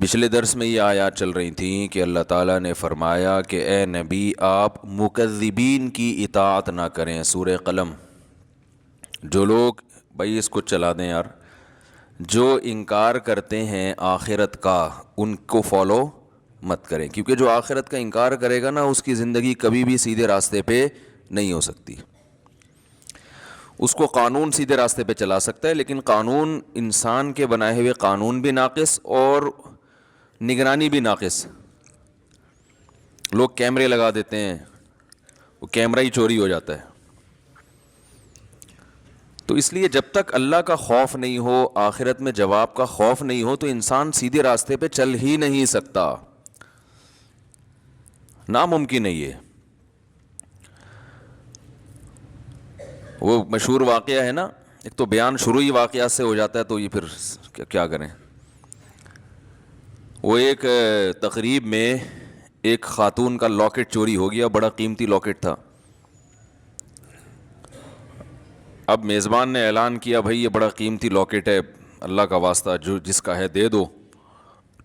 پچھلے درس میں یہ آیات چل رہی تھیں کہ اللہ تعالیٰ نے فرمایا کہ اے نبی آپ مکذبین کی اطاعت نہ کریں. سورہ قلم. جو لوگ بھائی اس کو چلا دیں یار، جو انکار کرتے ہیں آخرت کا ان کو فالو مت کریں، کیونکہ جو آخرت کا انکار کرے گا نا اس کی زندگی کبھی بھی سیدھے راستے پہ نہیں ہو سکتی. اس کو قانون سیدھے راستے پہ چلا سکتا ہے، لیکن قانون انسان کے بنائے ہوئے قانون بھی ناقص اور نگرانی بھی ناقص. لوگ کیمرے لگا دیتے ہیں، وہ کیمرہ ہی چوری ہو جاتا ہے. تو اس لیے جب تک اللہ کا خوف نہیں ہو، آخرت میں جواب کا خوف نہیں ہو، تو انسان سیدھے راستے پہ چل ہی نہیں سکتا. ناممکن ہے یہ. وہ مشہور واقعہ ہے نا، ایک تو بیان شروع ہی واقعات سے ہو جاتا ہے، تو یہ پھر کیا کریں. وہ ایک تقریب میں ایک خاتون کا لاکٹ چوری ہو گیا، بڑا قیمتی لاکٹ تھا. اب میزبان نے اعلان کیا بھائی یہ بڑا قیمتی لاکٹ ہے، اللہ کا واسطہ جو جس کا ہے دے دو.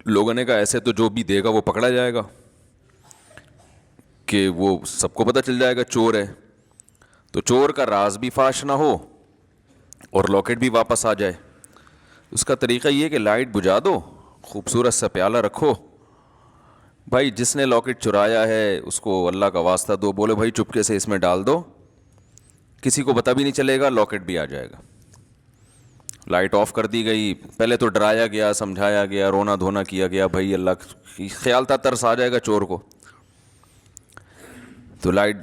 لوگوں نے کہا ایسے تو جو بھی دے گا وہ پکڑا جائے گا، کہ وہ سب کو پتہ چل جائے گا چور ہے، تو چور کا راز بھی فاش نہ ہو اور لاکٹ بھی واپس آ جائے. اس کا طریقہ یہ کہ لائٹ بجھا دو، خوبصورت سا پیالہ رکھو، بھائی جس نے لاکٹ چرایا ہے اس کو اللہ کا واسطہ دو، بولے بھائی چپکے سے اس میں ڈال دو، کسی کو پتہ بھی نہیں چلے گا، لاکٹ بھی آ جائے گا. لائٹ آف کر دی گئی. پہلے تو ڈرایا گیا، سمجھایا گیا، رونا دھونا کیا گیا، بھائی اللہ خیال تھا ترس آ جائے گا چور کو. تو لائٹ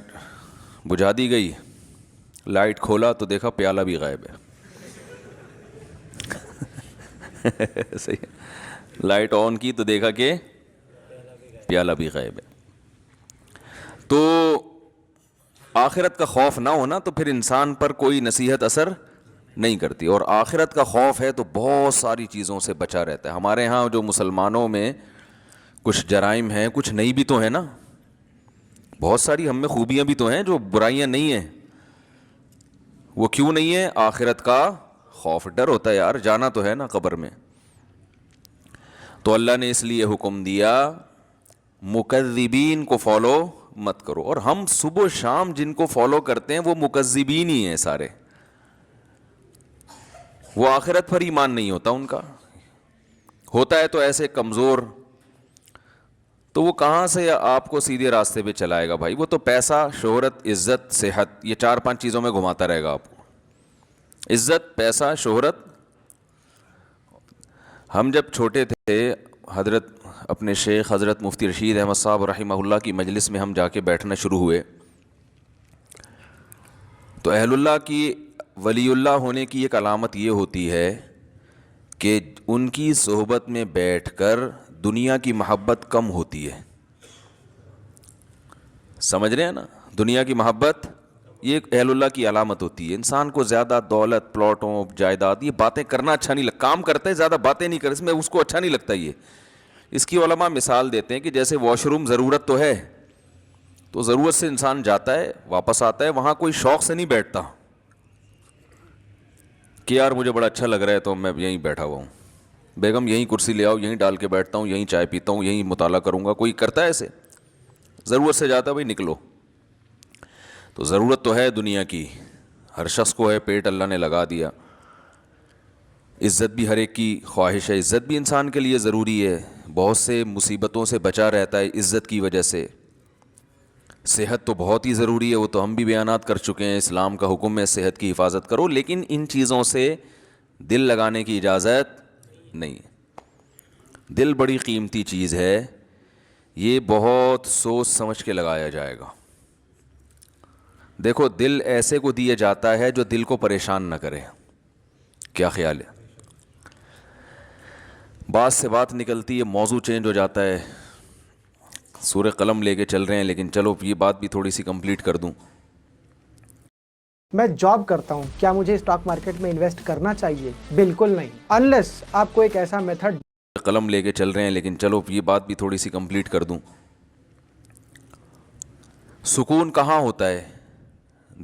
بجھا دی گئی. لائٹ کھولا تو دیکھا پیالہ بھی غائب ہے. صحیح. لائٹ آن کی تو دیکھا کہ پیالہ بھی غائب ہے. تو آخرت کا خوف نہ ہونا تو پھر انسان پر کوئی نصیحت اثر نہیں کرتی، اور آخرت کا خوف ہے تو بہت ساری چیزوں سے بچا رہتا ہے. ہمارے ہاں جو مسلمانوں میں کچھ جرائم ہیں، کچھ نہیں بھی تو ہیں نا، بہت ساری ہم میں خوبیاں بھی تو ہیں جو برائیاں نہیں ہیں. وہ کیوں نہیں ہے؟ آخرت کا خوف. ڈر ہوتا ہے یار، جانا تو ہے نا قبر میں. تو اللہ نے اس لیے حکم دیا مکذبین کو فالو مت کرو. اور ہم صبح و شام جن کو فالو کرتے ہیں وہ مکذبین ہی ہیں سارے. وہ آخرت پر ایمان نہیں ہوتا ان کا، ہوتا ہے تو ایسے کمزور. تو وہ کہاں سے آپ کو سیدھے راستے پہ چلائے گا بھائی؟ وہ تو پیسہ، شہرت، عزت، صحت، یہ 4-5 چیزوں میں گھماتا رہے گا آپ کو. عزت، پیسہ، شہرت. ہم جب چھوٹے تھے، حضرت اپنے شیخ حضرت مفتی رشید احمد صاحب رحمہ اللہ کی مجلس میں ہم جا کے بیٹھنا شروع ہوئے، تو اہل اللہ کی، ولی اللہ ہونے کی ایک علامت یہ ہوتی ہے کہ ان کی صحبت میں بیٹھ کر دنیا کی محبت کم ہوتی ہے. سمجھ رہے ہیں نا؟ دنیا کی محبت یہ ایک اہل اللہ کی علامت ہوتی ہے. انسان کو زیادہ دولت، پلاٹوں، جائیداد، یہ باتیں کرنا اچھا نہیں لگتا. کام کرتے ہیں زیادہ باتیں نہیں کرتے، اس میں اس کو اچھا نہیں لگتا. یہ اس کی علماء مثال دیتے ہیں کہ جیسے واش روم ضرورت تو ہے، تو ضرورت سے انسان جاتا ہے واپس آتا ہے، وہاں کوئی شوق سے نہیں بیٹھتا کہ یار مجھے بڑا اچھا لگ رہا ہے تو میں یہیں بیٹھا ہوا ہوں، بیگم یہیں کرسی لے آؤ، یہیں ڈال کے بیٹھتا ہوں، یہیں چائے پیتا ہوں، یہیں مطالعہ کروں گا. کوئی کرتا ہے ایسے؟ ضرورت سے جاتا ہے بھائی نکلو. تو ضرورت تو ہے دنیا کی، ہر شخص کو ہے، پیٹ اللہ نے لگا دیا. عزت بھی ہر ایک کی خواہش ہے، عزت بھی انسان کے لیے ضروری ہے. بہت سے مصیبتوں سے بچا رہتا ہے عزت کی وجہ سے. صحت تو بہت ہی ضروری ہے، وہ تو ہم بھی بیانات کر چکے ہیں. اسلام کا حکم ہے صحت کی حفاظت کرو، لیکن ان چیزوں سے دل لگانے کی اجازت نہیں. دل بڑی قیمتی چیز ہے، یہ بہت سوچ سمجھ کے لگایا جائے گا. دیکھو دل ایسے کو دیا جاتا ہے جو دل کو پریشان نہ کرے. کیا خیال ہے؟ بات سے بات نکلتی ہے، موضوع چینج ہو جاتا ہے. سورہ قلم لے کے چل رہے ہیں، لیکن چلو یہ بات بھی تھوڑی سی کمپلیٹ کر دوں. میں جاب کرتا ہوں، کیا مجھے اسٹاک مارکیٹ میں انویسٹ کرنا چاہیے؟ بالکل نہیں، انلیس آپ کو ایک ایسا میتھڈ. قلم لے کے چل رہے ہیں، لیکن چلو یہ بات بھی تھوڑی سی کمپلیٹ کر دوں. سکون کہاں ہوتا ہے؟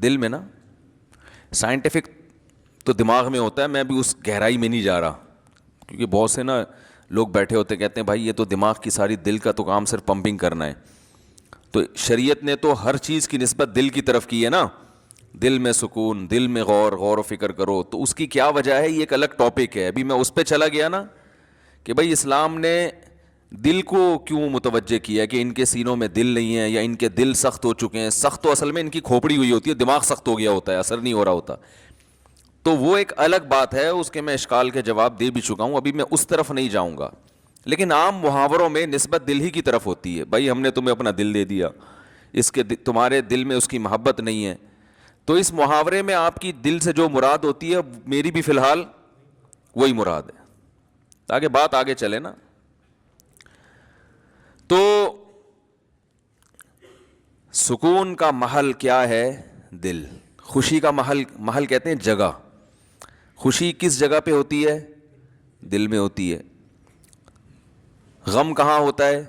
دل میں نا. سائنٹیفک تو دماغ میں ہوتا ہے، میں بھی اس گہرائی میں نہیں جا رہا، کیونکہ بہت سے نا لوگ بیٹھے ہوتے کہتے ہیں بھائی یہ تو دماغ کی ساری، دل کا تو کام صرف پمپنگ کرنا ہے. تو شریعت نے تو ہر چیز کی نسبت دل کی طرف کی ہے نا. دل میں سکون، دل میں غور و فکر کرو. تو اس کی کیا وجہ ہے یہ ایک الگ ٹاپک ہے. ابھی میں اس پہ چلا گیا نا کہ بھائی اسلام نے دل کو کیوں متوجہ کیا کہ ان کے سینوں میں دل نہیں ہے یا ان کے دل سخت ہو چکے ہیں. سخت تو اصل میں ان کی کھوپڑی ہوئی ہوتی ہے، دماغ سخت ہو گیا ہوتا ہے، اثر نہیں ہو رہا ہوتا. تو وہ ایک الگ بات ہے، اس کے میں اشکال کے جواب دے بھی چکا ہوں، ابھی میں اس طرف نہیں جاؤں گا. لیکن عام محاوروں میں نسبت دل ہی کی طرف ہوتی ہے. بھائی ہم نے تمہیں اپنا دل دے دیا، اس کے تمہارے دل میں اس کی محبت نہیں ہے. تو اس محاورے میں آپ کی دل سے جو مراد ہوتی ہے میری بھی فی الحال وہی مراد ہے، تاکہ بات آگے چلے نا. تو سکون کا محل کیا ہے؟ دل. خوشی کا محل کہتے ہیں جگہ. خوشی کس جگہ پہ ہوتی ہے؟ دل میں ہوتی ہے. غم کہاں ہوتا ہے؟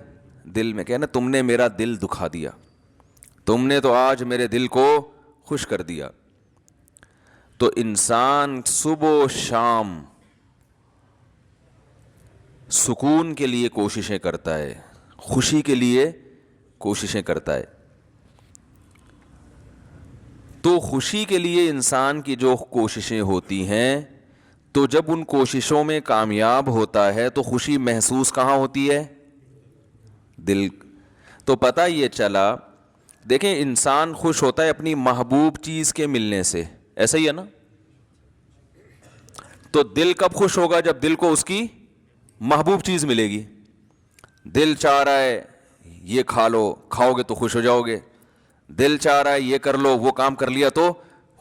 دل میں. کہنا تم نے میرا دل دکھا دیا، تم نے تو آج میرے دل کو خوش کر دیا. تو انسان صبح و شام سکون کے لیے کوششیں کرتا ہے، خوشی کے لیے کوششیں کرتا ہے. تو خوشی کے لیے انسان کی جو کوششیں ہوتی ہیں، تو جب ان کوششوں میں کامیاب ہوتا ہے تو خوشی محسوس کہاں ہوتی ہے؟ دل. تو پتہ یہ چلا، دیکھیں انسان خوش ہوتا ہے اپنی محبوب چیز کے ملنے سے، ایسا ہی ہے نا. تو دل کب خوش ہوگا؟ جب دل کو اس کی محبوب چیز ملے گی. دل چاہ رہا ہے یہ کھا لو، کھاؤ گے تو خوش ہو جاؤ گے. دل چاہ رہا ہے یہ کر لو، وہ کام کر لیا تو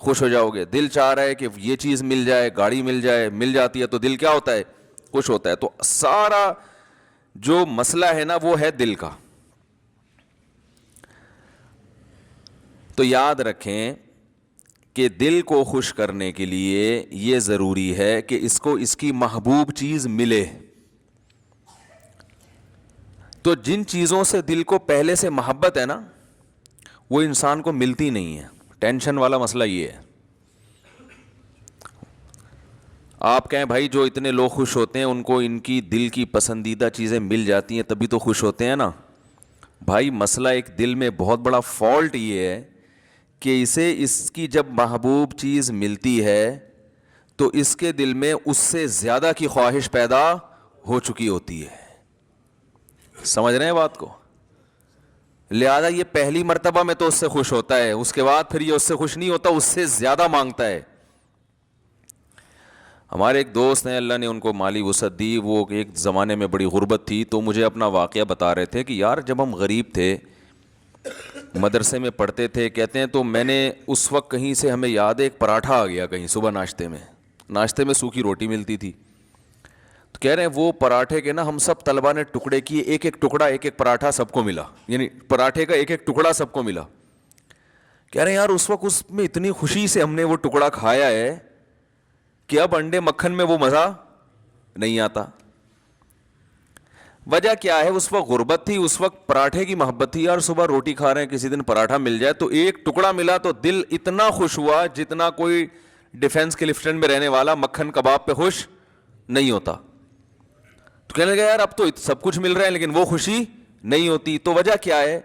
خوش ہو جاؤ گے. دل چاہ رہا ہے کہ یہ چیز مل جائے، گاڑی مل جائے، مل جاتی ہے تو دل کیا ہوتا ہے؟ خوش ہوتا ہے. تو سارا جو مسئلہ ہے نا وہ ہے دل کا. تو یاد رکھیں کہ دل کو خوش کرنے کے لیے یہ ضروری ہے کہ اس کو اس کی محبوب چیز ملے. تو جن چیزوں سے دل کو پہلے سے محبت ہے نا وہ انسان کو ملتی نہیں ہے. ٹینشن والا مسئلہ یہ ہے. آپ کہیں بھائی جو اتنے لوگ خوش ہوتے ہیں ان کو ان کی دل کی پسندیدہ چیزیں مل جاتی ہیں تبھی تو خوش ہوتے ہیں نا. بھائی مسئلہ ایک دل میں بہت بڑا فالٹ یہ ہے کہ اسے اس کی جب محبوب چیز ملتی ہے تو اس کے دل میں اس سے زیادہ کی خواہش پیدا ہو چکی ہوتی ہے. سمجھ رہے ہیں بات کو؟ لہذا یہ پہلی مرتبہ میں تو اس سے خوش ہوتا ہے، اس کے بعد پھر یہ اس سے خوش نہیں ہوتا، اس سے زیادہ مانگتا ہے. ہمارے ایک دوست ہیں، اللہ نے ان کو مالی وسعت دی، وہ ایک زمانے میں بڑی غربت تھی، تو مجھے اپنا واقعہ بتا رہے تھے کہ یار جب ہم غریب تھے، مدرسے میں پڑھتے تھے، کہتے ہیں تو میں نے اس وقت کہیں سے ہمیں یاد ہے ایک پراٹھا آ گیا کہیں صبح ناشتے میں سوکھی روٹی ملتی تھی. تو کہہ رہے ہیں وہ پراٹھے کے نا ہم سب طلبہ نے ٹکڑے کیے، ایک ایک ٹکڑا، ایک ایک پراٹھا سب کو ملا، یعنی پراٹھے کا ایک ایک ٹکڑا سب کو ملا. کہہ رہے ہیں یار اس وقت اس میں اتنی خوشی سے ہم نے وہ ٹکڑا کھایا ہے کہ اب انڈے مکھن میں وہ مزہ نہیں آتا. وجہ کیا ہے؟ اس وقت غربت تھی، اس وقت پراٹھے کی محبت تھی. یار صبح روٹی کھا رہے ہیں، کسی دن پراٹھا مل جائے تو ایک ٹکڑا ملا تو دل اتنا خوش ہوا جتنا کوئی ڈیفنس کلفٹن میں رہنے والا مکھن کباب پہ خوش نہیں ہوتا. تو کہنے لگا یار اب تو سب کچھ مل رہا ہے لیکن وہ خوشی نہیں ہوتی. تو وجہ کیا ہے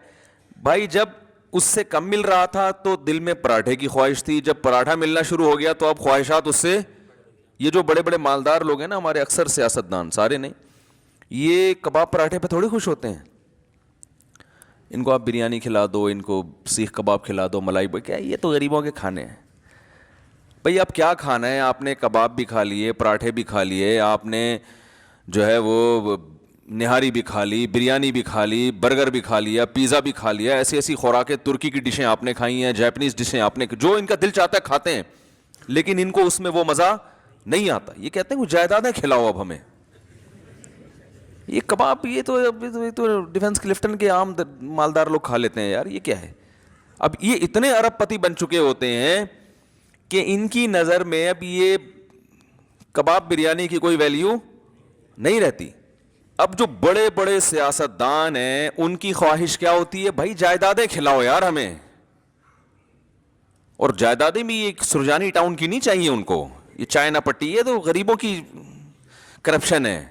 بھائی؟ جب اس سے کم مل رہا تھا تو دل میں پراٹھے کی خواہش تھی، جب پراٹھا ملنا شروع ہو گیا تو اب خواہشات اس سے. یہ جو بڑے بڑے مالدار لوگ ہیں نا ہمارے، اکثر سیاستدان، سارے نہیں، یہ کباب پراٹھے پہ تھوڑی خوش ہوتے ہیں. ان کو آپ بریانی کھلا دو، ان کو سیخ کباب کھلا دو، ملائی کیا، یہ تو غریبوں کے کھانے ہیں. بھئی اب کیا کھانا ہے؟ آپ نے کباب بھی کھا لیے، پراٹھے بھی کھا لیے، آپ نے جو ہے وہ نہاری بھی کھا لی، بریانی بھی کھا لی، برگر بھی کھا لیا، پیزا بھی کھا لیا، ایسی ایسی خوراکیں، ترکی کی ڈشیں آپ نے کھائی ہیں، جاپنیز ڈشیں آپ نے، جو ان کا دل چاہتا ہے کھاتے ہیں، لیکن ان کو اس میں وہ مزہ نہیں آتا. یہ کہتے ہیں وہ جائیدادیں کھلاؤ اب ہمیں. یہ کباب یہ تو ڈیفنس کلفٹن کے عام مالدار لوگ کھا لیتے ہیں یار، یہ کیا ہے؟ اب یہ اتنے ارب پتی بن چکے ہوتے ہیں کہ ان کی نظر میں اب یہ کباب بریانی کی کوئی ویلیو نہیں رہتی. اب جو بڑے بڑے سیاستدان ہیں ان کی خواہش کیا ہوتی ہے؟ بھائی جائیدادیں کھلاؤ یار ہمیں. اور جائیدادیں بھی یہ سرجانی ٹاؤن کی نہیں چاہیے ان کو، یہ چائنا پٹی، یہ تو غریبوں کی کرپشن ہے.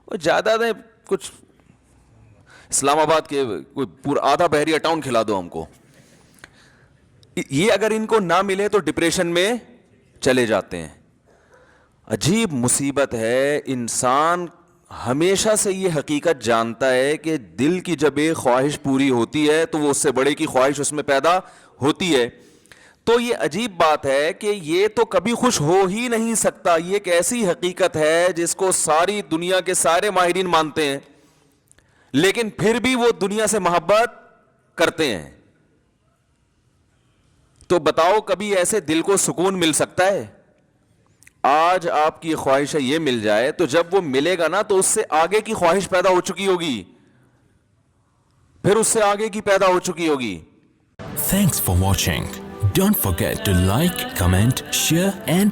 وہ زیادہ دیں کچھ اسلام آباد کے کوئی پورا آدھا بحریہ ٹاؤن کھلا دو ہم کو. یہ اگر ان کو نہ ملے تو ڈپریشن میں چلے جاتے ہیں. عجیب مصیبت ہے. انسان ہمیشہ سے یہ حقیقت جانتا ہے کہ دل کی جب ایک خواہش پوری ہوتی ہے تو وہ اس سے بڑے کی خواہش اس میں پیدا ہوتی ہے. تو یہ عجیب بات ہے کہ یہ تو کبھی خوش ہو ہی نہیں سکتا. یہ ایک ایسی حقیقت ہے جس کو ساری دنیا کے سارے ماہرین مانتے ہیں, لیکن پھر بھی وہ دنیا سے محبت کرتے ہیں. تو بتاؤ کبھی ایسے دل کو سکون مل سکتا ہے؟ آج آپ کی خواہش ہے یہ مل جائے, تو جب وہ ملے گا نا تو اس سے آگے کی خواہش پیدا ہو چکی ہوگی, پھر اس سے آگے کی پیدا ہو چکی ہوگی. Thanks for watching. Don't forget to like, comment, share and